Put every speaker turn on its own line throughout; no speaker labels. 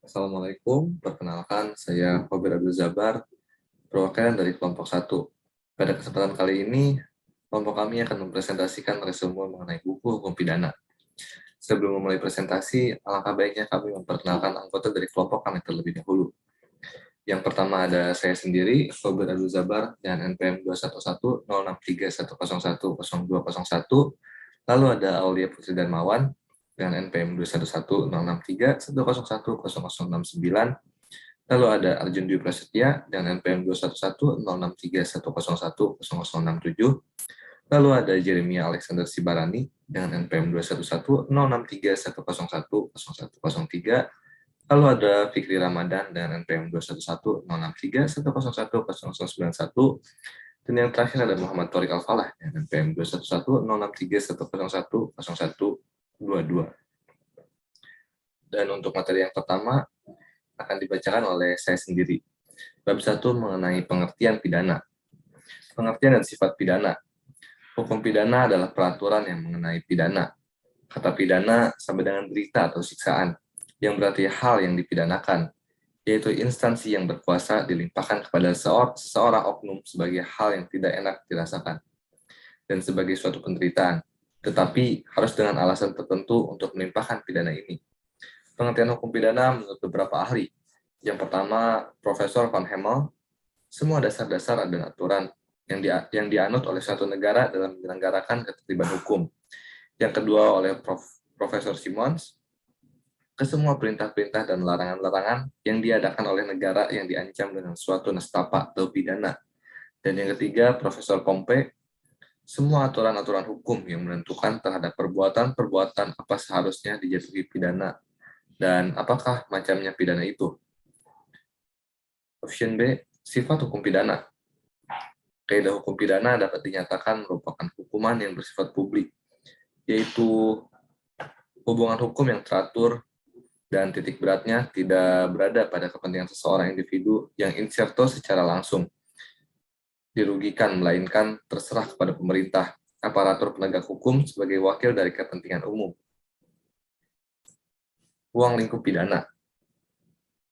Assalamualaikum, perkenalkan saya Fobir Abdul Zabar, perwakilan dari kelompok 1. Pada kesempatan kali ini, kelompok kami akan mempresentasikan resume mengenai buku hukum pidana. Sebelum memulai presentasi, alangkah baiknya kami memperkenalkan anggota dari kelompok kami terlebih dahulu. Yang pertama ada saya sendiri, Fobir Abdul Zabar, dengan NPM 211-063-101-0201. Lalu ada Aulia Putri Darmawan, dengan NPM 211-063-101-0069. Lalu ada Arjun Dwi Prasetya dengan NPM 211-063-101-0067. Lalu ada Jeremia Alexander Sibarani dengan NPM 211-063-101-0103. Lalu ada Fikri Ramadan dengan NPM 211-063-101-0091. Dan yang terakhir ada Muhammad Torik Alfalah dengan NPM 211-063-101-0122. Dan untuk materi yang pertama akan dibacakan oleh saya sendiri. Bab 1 mengenai pengertian pidana. Pengertian dan sifat pidana. Hukum pidana adalah peraturan yang mengenai pidana. Kata pidana sama dengan berita atau siksaan, yang berarti hal yang dipidanakan, yaitu instansi yang berkuasa dilimpahkan kepada seseorang oknum sebagai hal yang tidak enak dirasakan, dan sebagai suatu penderitaan, tetapi harus dengan alasan tertentu untuk melimpahkan pidana ini. Pengertian hukum pidana menurut beberapa ahli. Yang pertama, Profesor Van Hemel, semua dasar-dasar dan aturan yang dianut oleh suatu negara dalam menyelenggarakan ketertiban hukum. Yang kedua, oleh Profesor Simons, ke semua perintah-perintah dan larangan-larangan yang diadakan oleh negara yang diancam dengan suatu nestapa atau pidana. Dan yang ketiga, Profesor Pompe, semua aturan-aturan hukum yang menentukan terhadap perbuatan-perbuatan apa seharusnya dijatuhi pidana dan apakah macamnya pidana itu. Option B, sifat hukum pidana. Kaidah hukum pidana dapat dinyatakan merupakan hukuman yang bersifat publik, yaitu hubungan hukum yang teratur dan titik beratnya tidak berada pada kepentingan seseorang individu yang inserto secara langsung dirugikan, melainkan terserah kepada pemerintah, aparatur penegak hukum sebagai wakil dari kepentingan umum. Ruang lingkup pidana.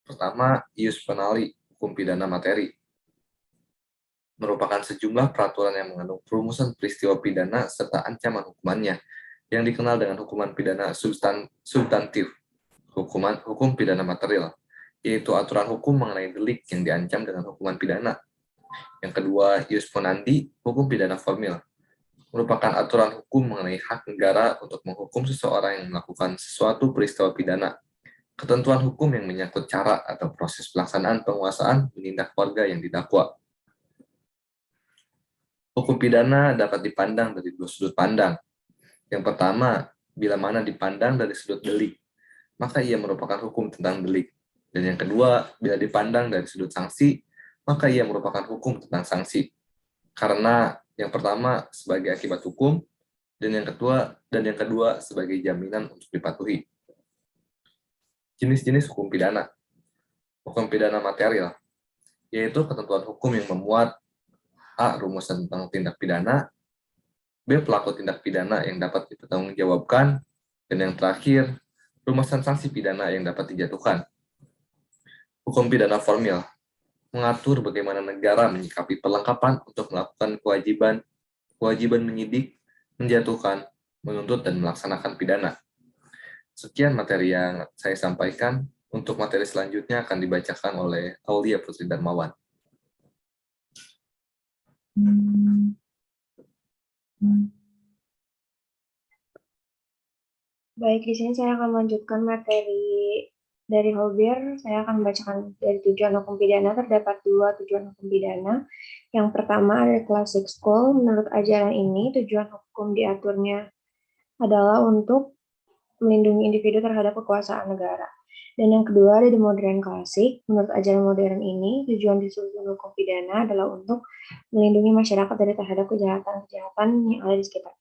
Pertama, ius penali, hukum pidana materi. Merupakan sejumlah peraturan yang mengandung perumusan peristiwa pidana serta ancaman hukumannya, yang dikenal dengan hukuman pidana substantif, hukum pidana material, yaitu aturan hukum mengenai delik yang diancam dengan hukuman pidana. Yang kedua, ius ponandi, hukum pidana formil, merupakan aturan hukum mengenai hak negara untuk menghukum seseorang yang melakukan sesuatu peristiwa pidana. Ketentuan hukum yang menyangkut cara atau proses pelaksanaan penguasaan menindak warga yang didakwa. Hukum pidana dapat dipandang dari dua sudut pandang. Yang pertama, bila mana dipandang dari sudut delik, maka ia merupakan hukum tentang delik. Dan yang kedua, bila dipandang dari sudut sanksi, maka ia merupakan hukum tentang sanksi. Karena yang pertama sebagai akibat hukum, dan yang kedua sebagai jaminan untuk dipatuhi. Jenis-jenis hukum pidana. Hukum pidana material, yaitu ketentuan hukum yang memuat A. Rumusan tentang tindak pidana, B. Pelaku tindak pidana yang dapat dipertanggungjawabkan, dan yang terakhir, rumusan sanksi pidana yang dapat dijatuhkan. Hukum pidana formil, mengatur bagaimana negara menyikapi perlengkapan untuk melakukan kewajiban menyidik, menjatuhkan, menuntut, dan melaksanakan pidana. Sekian materi yang saya sampaikan. Untuk materi selanjutnya akan dibacakan oleh Aulia Putri Darmawan.
Baik, di sini saya akan melanjutkan materi dari Holber. Saya akan membacakan dari tujuan hukum pidana. Terdapat dua tujuan hukum pidana. Yang pertama adalah classic school. Menurut ajaran ini, tujuan hukum diaturnya adalah untuk melindungi individu terhadap kekuasaan negara. Dan yang kedua ada the modern classic. Menurut ajaran modern ini, tujuan disusun hukum pidana adalah untuk melindungi masyarakat dari terhadap kejahatan-kejahatan yang ada di sekitar.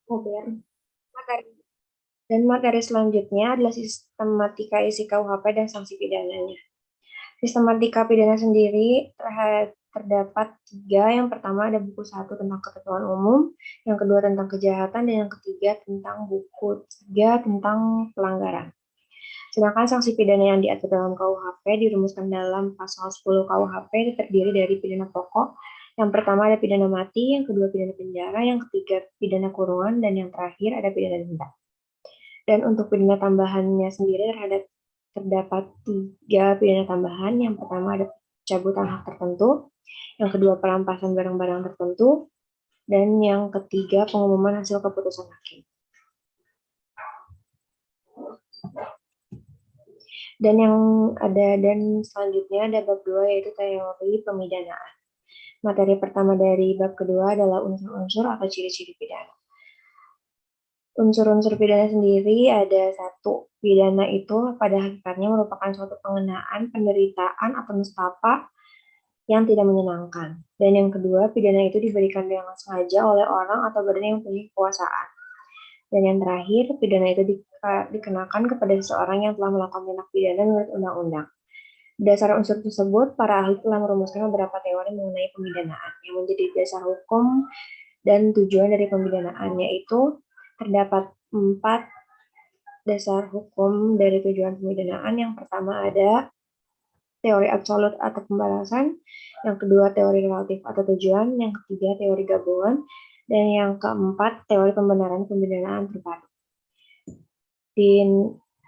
Holber. Materi Dan materi selanjutnya adalah sistematika isi KUHP dan sanksi pidananya. Sistematika pidana sendiri terdapat 3. Yang pertama ada buku 1 tentang ketentuan umum, yang kedua tentang kejahatan, dan yang ketiga tentang buku 3 tentang pelanggaran. Sedangkan sanksi pidana yang diatur dalam KUHP dirumuskan dalam pasal 10 KUHP terdiri dari pidana pokok. Yang pertama ada pidana mati, yang kedua pidana penjara, yang ketiga pidana kurungan, dan yang terakhir ada pidana denda. Dan untuk pidana tambahannya sendiri terdapat 3 pidana tambahan. Yang pertama ada pencabutan hak tertentu, yang kedua perampasan barang-barang tertentu, dan yang ketiga pengumuman hasil keputusan hakim. Dan selanjutnya ada bab 2 yaitu teori pemidanaan. Materi pertama dari bab kedua adalah unsur-unsur atau ciri-ciri pidana. Unsur-unsur pidana sendiri ada 1. Pidana itu pada hakikatnya merupakan suatu pengenaan, penderitaan, atau nestapa yang tidak menyenangkan. Dan yang kedua, pidana itu diberikan dengan sengaja oleh orang atau badan yang punya kekuasaan. Dan yang terakhir, pidana itu dikenakan kepada seseorang yang telah melakukan tindak pidana menurut undang-undang. Dasar unsur tersebut, para ahli telah merumuskan beberapa teori mengenai pemidanaan yang menjadi dasar hukum dan tujuan dari pemidanaan, yaitu terdapat 4 dasar hukum dari tujuan pemidanaan. Yang pertama ada teori absolut atau pembalasan, yang kedua teori relatif atau tujuan, yang ketiga teori gabungan, dan yang keempat teori pembenaran pemidanaan terpadu. Di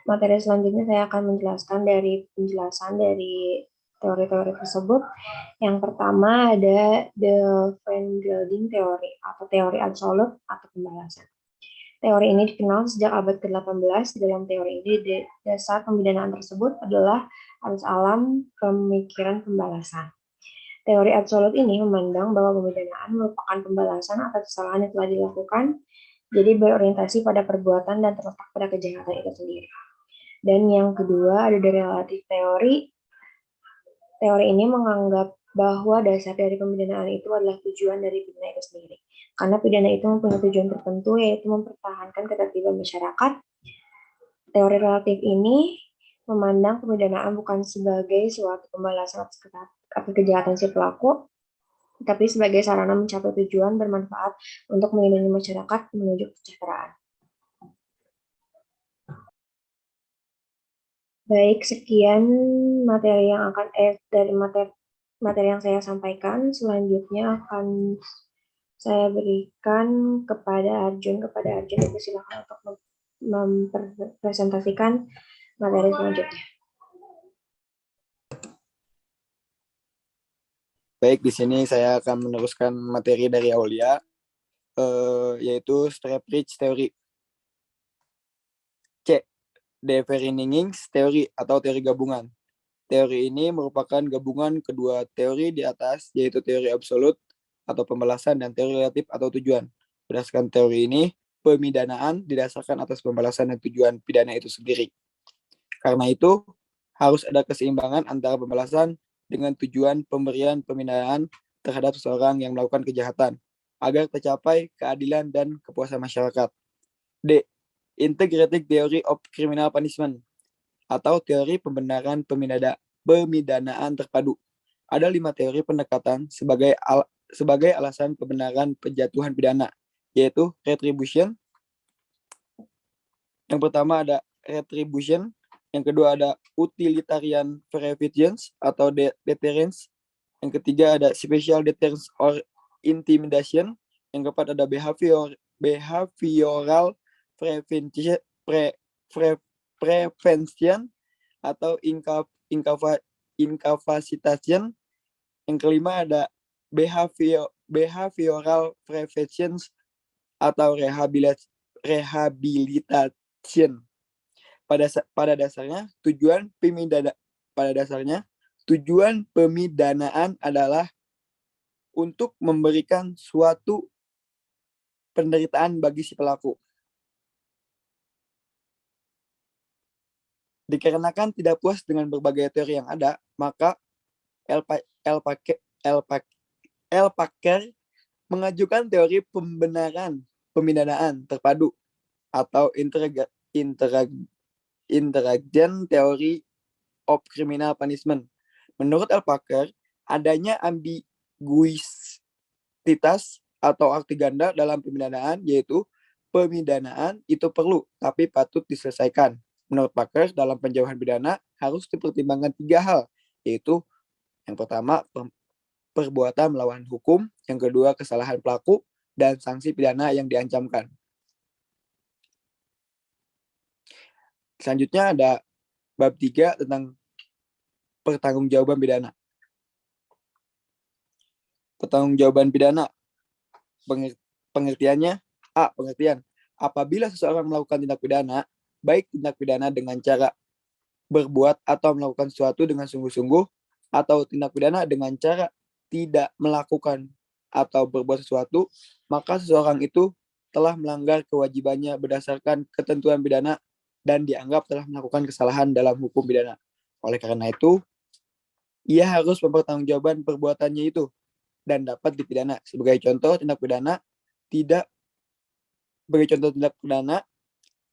materi selanjutnya saya akan menjelaskan penjelasan dari teori-teori tersebut. Yang pertama ada the Van Gelding Theory atau teori absolut atau pembalasan. Teori ini dikenal sejak abad ke-18. Dalam teori ini, dasar pemidanaan tersebut adalah arus alam pemikiran pembalasan. Teori absolut ini memandang bahwa pemidanaan merupakan pembalasan atas kesalahan yang telah dilakukan, jadi berorientasi pada perbuatan dan terletak pada kejahatan itu sendiri. Dan yang kedua ada dari relatif teori. Teori ini menganggap bahwa dasar dari pemidanaan itu adalah tujuan dari pidana itu sendiri. Karena pidana itu mempunyai tujuan tertentu, yaitu mempertahankan ketertiban masyarakat. Teori relatif ini memandang pemidanaan bukan sebagai suatu pembalasan atas kejahatan si pelaku, tapi sebagai sarana mencapai tujuan bermanfaat untuk melindungi masyarakat menuju kesejahteraan. Baik, sekian materi yang materi yang saya sampaikan. Selanjutnya akan saya berikan kepada Arjun. Itu silakan untuk mempresentasikan materi selanjutnya.
Baik, di sini saya akan meneruskan materi dari Aulia, yaitu Strebridge Theory. C. Deveryningings Theory atau teori gabungan. Teori ini merupakan gabungan kedua teori di atas, yaitu teori absolut atau pembalasan dan teori relatif atau tujuan. Berdasarkan teori ini, pemidanaan didasarkan atas pembalasan dan tujuan pidana itu sendiri. Karena itu, harus ada keseimbangan antara pembalasan dengan tujuan pemberian pemidanaan terhadap seseorang yang melakukan kejahatan, agar tercapai keadilan dan kepuasan masyarakat. D. Integrated Theory of Criminal Punishment atau teori pembenaran pemidanaan terpadu. Ada 5 teori pendekatan sebagai alasan pembenaran penjatuhan pidana, yaitu retribution. Yang pertama ada retribution, yang kedua ada utilitarian prevention atau deterrence, yang ketiga ada special deterrence or intimidation, yang keempat ada behavioral prevention atau incapacitation, yang kelima ada behavioral prevention atau rehabilitation. Pada dasarnya tujuan pemidanaan adalah untuk memberikan suatu penderitaan bagi si pelaku. Dikarenakan tidak puas dengan berbagai teori yang ada, maka L. Packer mengajukan teori pembenaran pemidanaan terpadu atau Interaction Theory of Criminal Punishment. Menurut L. Parker, adanya ambiguitas atau arti ganda dalam pemidanaan, yaitu pemidanaan itu perlu tapi patut diselesaikan. Menurut Parker, dalam penjauhan pidana harus dipertimbangkan 3 hal, yaitu yang pertama perbuatan melawan hukum, yang kedua kesalahan pelaku, dan sanksi pidana yang diancamkan. Selanjutnya ada bab 3 tentang pertanggungjawaban pidana. Pertanggungjawaban pidana. Pengertiannya, A. Pengertian. Apabila seseorang melakukan tindak pidana, baik tindak pidana dengan cara berbuat atau melakukan sesuatu dengan sungguh-sungguh, atau tindak pidana dengan cara tidak melakukan atau berbuat sesuatu, maka seseorang itu telah melanggar kewajibannya berdasarkan ketentuan pidana dan dianggap telah melakukan kesalahan dalam hukum pidana. Oleh karena itu, ia harus mempertanggungjawabkan perbuatannya itu dan dapat dipidana. Sebagai contoh tindak pidana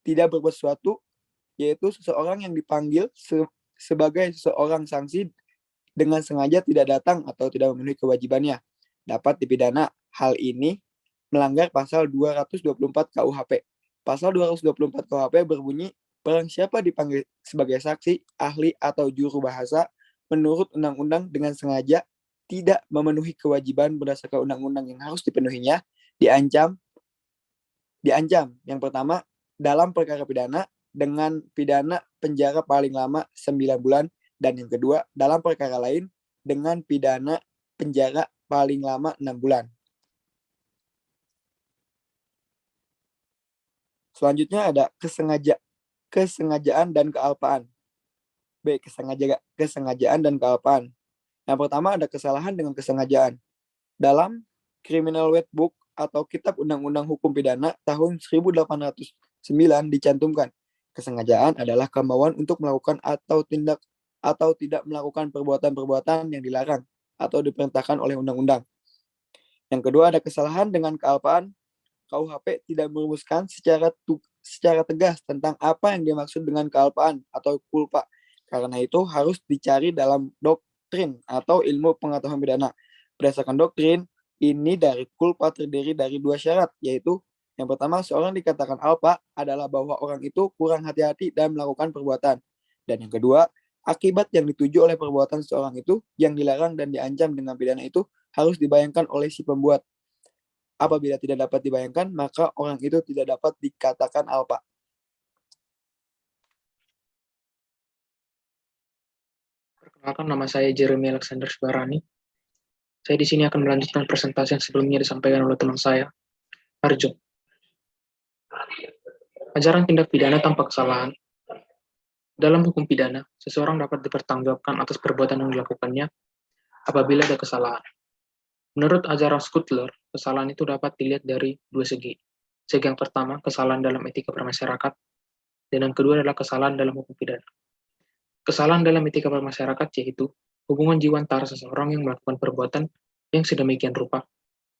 tidak berbuat sesuatu, yaitu seseorang yang dipanggil sebagai seseorang sanksi dengan sengaja tidak datang atau tidak memenuhi kewajibannya, dapat dipidana. Hal ini melanggar pasal 224 KUHP. Pasal 224 KUHP berbunyi, barang siapa dipanggil sebagai saksi, ahli, atau juru bahasa menurut undang-undang dengan sengaja tidak memenuhi kewajiban berdasarkan undang-undang yang harus dipenuhinya, diancam. Yang pertama, dalam perkara pidana dengan pidana penjara paling lama 9 bulan, dan yang kedua, dalam perkara lain dengan pidana penjara paling lama 6 bulan. Selanjutnya ada kesengajaan dan kealpaan. B. Kesengajaan dan kealpaan. Yang pertama ada kesalahan dengan kesengajaan. Dalam Criminal Red Book atau Kitab Undang-Undang Hukum Pidana tahun 1809 dicantumkan, kesengajaan adalah kemauan untuk melakukan atau tidak melakukan perbuatan-perbuatan yang dilarang atau diperintahkan oleh undang-undang. Yang kedua ada kesalahan dengan kealpaan. KUHP tidak merumuskan secara tegas tentang apa yang dimaksud dengan kealpaan atau culpa. Karena itu harus dicari dalam doktrin atau ilmu pengetahuan pidana. Berdasarkan doktrin, ini dari culpa terdiri dari 2 syarat, yaitu yang pertama, seorang dikatakan alpa adalah bahwa orang itu kurang hati-hati dan melakukan perbuatan. Dan yang kedua, akibat yang dituju oleh perbuatan seorang itu yang dilarang dan diancam dengan pidana itu harus dibayangkan oleh si pembuat. Apabila tidak dapat dibayangkan, maka orang itu tidak dapat dikatakan alpa.
Perkenalkan, nama saya Jeremy Alexander Subarani. Saya di sini akan melanjutkan presentasi yang sebelumnya disampaikan oleh teman saya, Arjo. Ajaran tindak pidana tanpa kesalahan. Dalam hukum pidana, seseorang dapat dipertanggungjawabkan atas perbuatan yang dilakukannya apabila ada kesalahan. Menurut ajaran Schutler, kesalahan itu dapat dilihat dari 2 segi. Segi yang pertama, kesalahan dalam etika bermasyarakat, dan yang kedua adalah kesalahan dalam hukum pidana. Kesalahan dalam etika bermasyarakat yaitu hubungan jiwa antara seseorang yang melakukan perbuatan yang sedemikian rupa,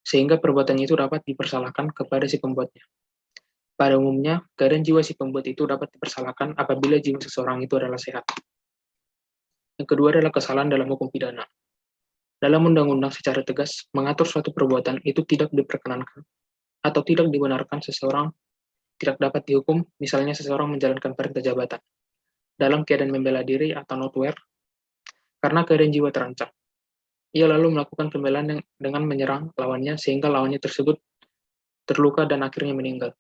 sehingga perbuatannya itu dapat dipersalahkan kepada si pembuatnya. Pada umumnya, keadaan jiwa si pembuat itu dapat dipersalahkan apabila jiwa seseorang itu adalah sehat. Yang kedua adalah kesalahan dalam hukum pidana. Dalam undang-undang secara tegas mengatur suatu perbuatan itu tidak diperkenankan atau tidak dibenarkan seseorang tidak dapat dihukum, misalnya seseorang menjalankan perintah jabatan dalam keadaan membela diri atau notwear karena keadaan jiwa terancam. Ia lalu melakukan pembelaan dengan menyerang lawannya sehingga lawannya tersebut terluka dan akhirnya meninggal.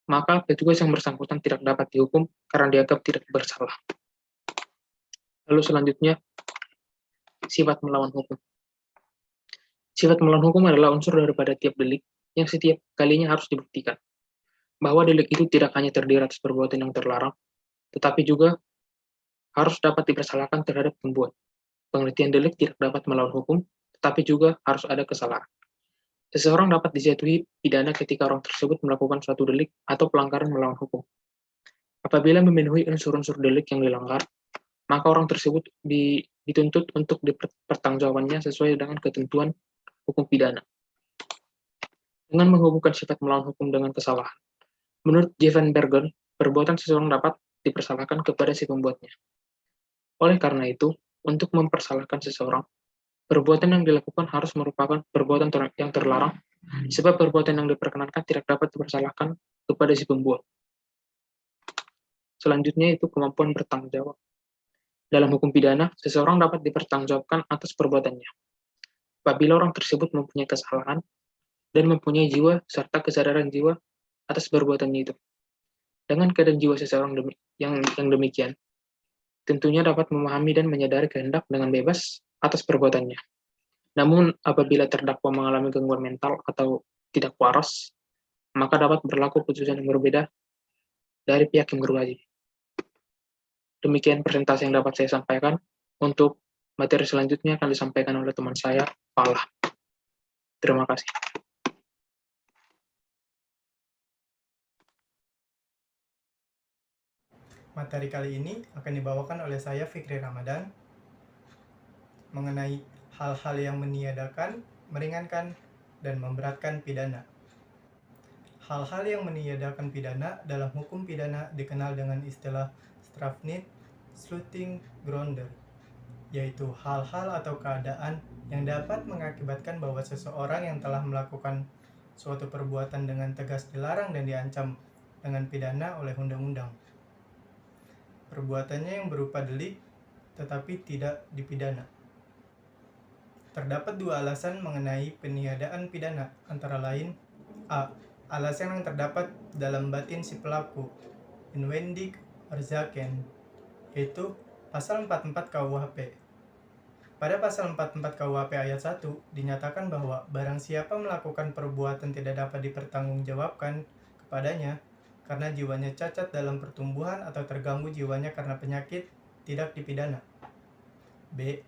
Maka petugas yang bersangkutan tidak dapat dihukum karena dianggap tidak bersalah. Lalu selanjutnya, sifat melawan hukum. Sifat melawan hukum adalah unsur daripada tiap delik yang setiap kalinya harus dibuktikan. Bahwa delik itu tidak hanya terdiri atas perbuatan yang terlarang, tetapi juga harus dapat dipersalahkan terhadap pembuat. Pengertian delik tidak dapat melawan hukum, tetapi juga harus ada kesalahan. Seseorang dapat dijatuhi pidana ketika orang tersebut melakukan suatu delik atau pelanggaran melawan hukum. Apabila memenuhi unsur-unsur delik yang dilanggar, maka orang tersebut dituntut untuk dipertanggungjawabannya sesuai dengan ketentuan hukum pidana. Dengan menghubungkan sifat melawan hukum dengan kesalahan. Menurut Jevan Bergen, perbuatan seseorang dapat dipersalahkan kepada si pembuatnya. Oleh karena itu, untuk mempersalahkan seseorang, perbuatan yang dilakukan harus merupakan perbuatan yang terlarang, sebab perbuatan yang diperkenankan tidak dapat dipersalahkan kepada si pembuat. Selanjutnya itu kemampuan bertanggung jawab. Dalam hukum pidana, seseorang dapat dipertanggungjawabkan atas perbuatannya. Apabila orang tersebut mempunyai kesalahan dan mempunyai jiwa serta kesadaran jiwa atas perbuatannya itu. Dengan keadaan jiwa seseorang yang demikian, tentunya dapat memahami dan menyadari kehendak dengan bebas atas perbuatannya. Namun, apabila terdakwa mengalami gangguan mental atau tidak waras, maka dapat berlaku putusan yang berbeda dari pihak yang berwajib. Demikian presentasi yang dapat saya sampaikan. Untuk materi selanjutnya akan disampaikan oleh teman saya, Palah. Terima kasih.
Materi kali ini akan dibawakan oleh saya, Fikri Ramadan, mengenai hal-hal yang meniadakan, meringankan, dan memberatkan pidana. Hal-hal yang meniadakan pidana dalam hukum pidana dikenal dengan istilah strafrecht sluitingsgrunden, yaitu hal-hal atau keadaan yang dapat mengakibatkan bahwa seseorang yang telah melakukan suatu perbuatan dengan tegas dilarang dan diancam dengan pidana oleh undang-undang. Perbuatannya yang berupa delik tetapi tidak dipidana. Terdapat dua alasan mengenai peniadaan pidana, antara lain a. Alasan yang terdapat dalam batin si pelaku, inwendig oorzaken, yaitu pasal 44 KUHP. Pada pasal 44 KUHP ayat 1 dinyatakan bahwa barang siapa melakukan perbuatan tidak dapat dipertanggungjawabkan kepadanya karena jiwanya cacat dalam pertumbuhan atau terganggu jiwanya karena penyakit, tidak dipidana. B.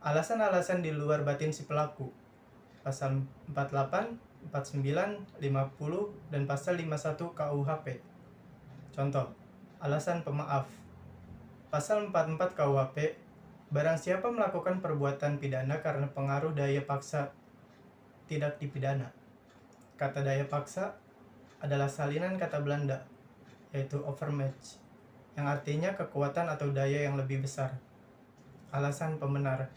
Alasan-alasan di luar batin si pelaku, pasal 48, 49, 50, dan pasal 51 KUHP. Contoh, alasan pemaaf. Pasal 44 KUHP, barang siapa melakukan perbuatan pidana karena pengaruh daya paksa, tidak dipidana. Kata daya paksa adalah salinan kata Belanda, yaitu overmatch, yang artinya kekuatan atau daya yang lebih besar. Alasan pembenar.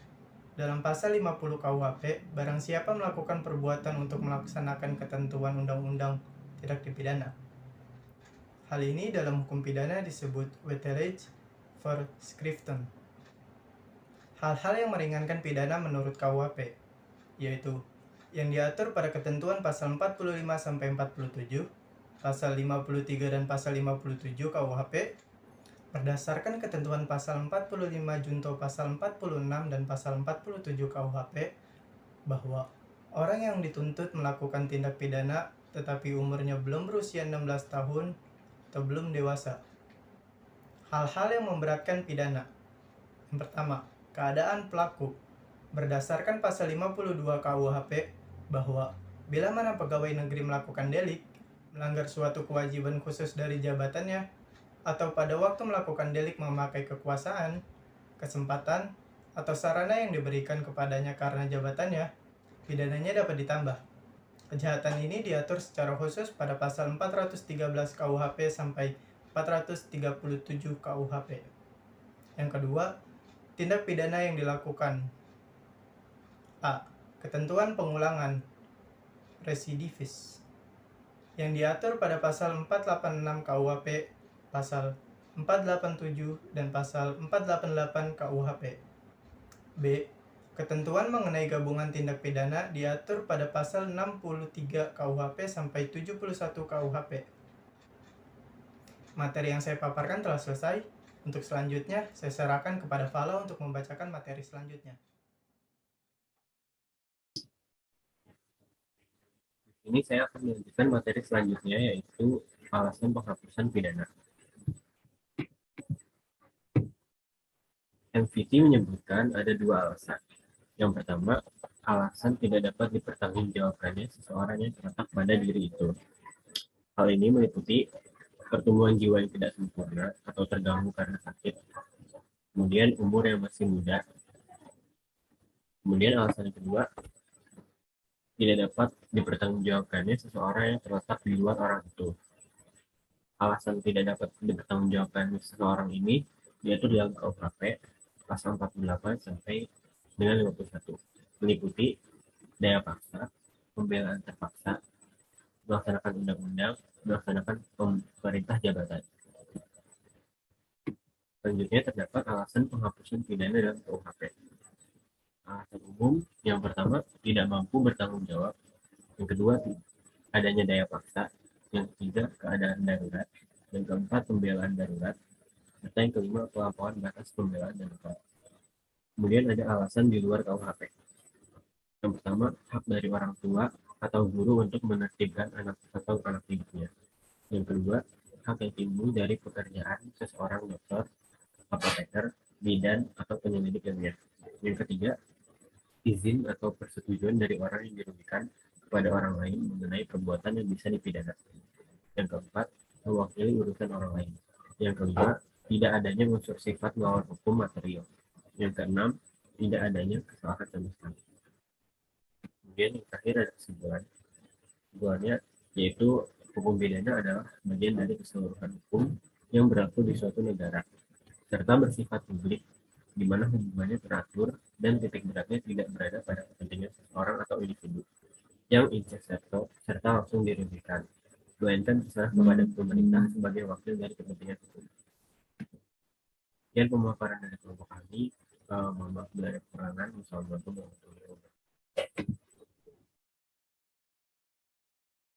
Dalam pasal 50 KUHP, barang siapa melakukan perbuatan untuk melaksanakan ketentuan undang-undang tidak dipidana. Hal ini dalam hukum pidana disebut wetterrecht voorschriften. Hal-hal yang meringankan pidana menurut KUHP, yaitu yang diatur pada ketentuan pasal 45-47, pasal 53 dan pasal 57 KUHP, berdasarkan ketentuan pasal 45 junto pasal 46 dan pasal 47 KUHP, bahwa orang yang dituntut melakukan tindak pidana tetapi umurnya belum berusia 16 tahun atau belum dewasa. Hal-hal yang memberatkan pidana. Yang pertama, keadaan pelaku. Berdasarkan pasal 52 KUHP, bahwa bila mana pegawai negeri melakukan delik, melanggar suatu kewajiban khusus dari jabatannya, atau pada waktu melakukan delik memakai kekuasaan, kesempatan, atau sarana yang diberikan kepadanya karena jabatannya, pidananya dapat ditambah. Kejahatan ini diatur secara khusus pada pasal 413 KUHP sampai 437 KUHP. Yang kedua, tindak pidana yang dilakukan. A. Ketentuan pengulangan residivis yang diatur pada pasal 486 KUHP, pasal 487 dan pasal 488 KUHP. B. Ketentuan mengenai gabungan tindak pidana diatur pada pasal 63 KUHP sampai 71 KUHP. Materi yang saya paparkan telah selesai. Untuk selanjutnya, saya serahkan kepada Fala untuk membacakan materi selanjutnya.
Ini saya akan melanjutkan materi selanjutnya, yaitu alasan penghapusan pidana. MVT menyebutkan ada dua alasan. Yang pertama, alasan tidak dapat dipertanggungjawabkannya seseorang yang terletak pada diri itu. Hal ini meliputi pertumbuhan jiwa yang tidak sempurna atau terganggu karena sakit, kemudian umur yang masih muda. Kemudian alasan kedua, tidak dapat dipertanggungjawabkannya seseorang yang terletak di luar orang itu. alasan tidak dapat dipertanggungjawabkan seseorang ini diatur dalam KUHP pasal 48 sampai dengan 51, meliputi daya paksa, pembelaan terpaksa, melaksanakan undang-undang, melaksanakan pemerintah jabatan. Selanjutnya terdapat alasan penghapusan pidana dalam KUHP. Alasan umum yang pertama tidak mampu bertanggung jawab, yang kedua adanya daya paksa, yang ketiga keadaan darurat, yang keempat pembelaan darurat, serta yang kelima pelampauan batas pembelaan darurat. Kemudian ada alasan di luar KUHP. Yang pertama, hak dari orang tua atau guru untuk menertibkan anak atau anak didiknya. Yang kedua, hak yang timbul dari pekerjaan seseorang dokter, apoteker, bidan, atau penyelidik lainnya. Yang ketiga, izin atau persetujuan dari orang yang dirugikan kepada orang lain mengenai perbuatan yang bisa dipidana. Yang keempat, mewakili urusan orang lain. Yang kelima, tidak adanya unsur sifat melawan hukum material. Yang keenam, tidak adanya kesalahan sama sekali. Kemudian yang terakhir ada kesimpulan. Kesimpulannya yaitu hukum pidana adalah bagian dari keseluruhan hukum yang berlaku di suatu negara, serta bersifat publik, di mana hubungannya teratur dan titik beratnya tidak berada pada kepentingan seseorang atau individu yang incesto serta langsung dirugikan, melainkan terserah kepada pemerintah sebagai wakil dari kepentingan hukum. Dan pemaparan dari kelompok kami, mohon maaf bila ada kekurangan. Wassalamualaikum warahmatullahi wabarakatuh.